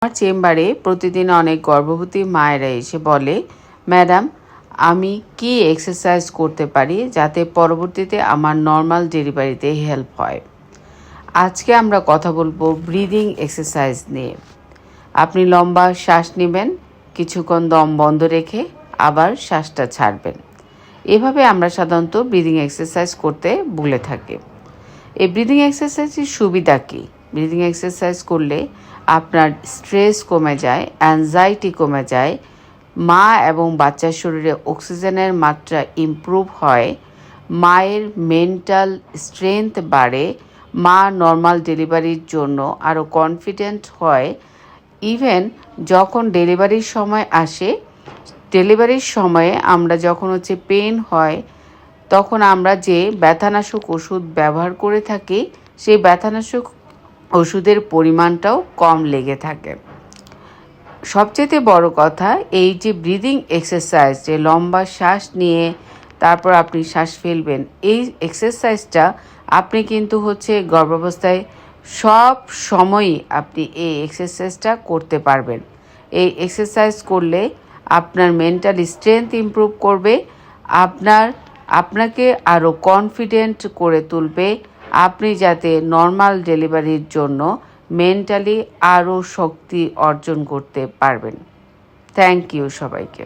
আমার চেম্বারে প্রতিদিন অনেক গর্ভবতী মায়েরা এসে বলে, ম্যাডাম, আমি কি এক্সারসাইজ করতে পারি যাতে পরবর্তীতে আমার নর্মাল ডেলিভারিতে হেল্প হয়। আজকে আমরা কথা বলবো ব্রিদিং এক্সারসাইজ নিয়ে। আপনি লম্বা শ্বাস নেবেন, কিছুক্ষণ দম বন্ধ রেখে আবার শ্বাসটা ছাড়বেন। এভাবে আমরা সাধারণত ব্রিদিং এক্সারসাইজ করতে ভুলে থাকি। এই ব্রিদিং এক্সারসাইজের সুবিধা কী? ব্রিদিং এক্সারসাইজ করলে আপনার স্ট্রেস কমে যায়, অ্যাংজাইটি কমে যায়, মা এবং বাচ্চার শরীরে অক্সিজেনের মাত্রা ইমপ্রুভ হয়, মায়ের মেন্টাল স্ট্রেংথ বাড়ে, মা নর্মাল ডেলিভারির জন্য আরও কনফিডেন্ট হয়। ইভেন যখন ডেলিভারির সময় আসে, ডেলিভারির সময়ে আমরা যখন পেন হয়, তখন আমরা যে ব্যথানাশক ওষুধ ব্যবহার করে থাকি, সেই ব্যথানাশক ওষুধের পরিমাণটাও কম লেগে থাকে। সবচেয়ে বড় কথা, এই যে ব্রিদিং এক্সারসাইজ, যে লম্বা শ্বাস নিয়ে তারপর আপনি শ্বাস ফেলবেন, এই এক্সারসাইজটা আপনি কিন্তু গর্ভাবস্থায় সব সময়ই আপনি এই এক্সারসাইজটা করতে পারবেন। এই এক্সারসাইজ করলে আপনার মেন্টাল স্ট্রেংথ ইমপ্রুভ করবে, আপনাকে আরও কনফিডেন্ট করে তুলবে, আপনি যাতে নর্মাল ডেলিভারির জন্য মেন্টালি আরও শক্তি অর্জন করতে পারবেন। থ্যাংক ইউ সবাইকে।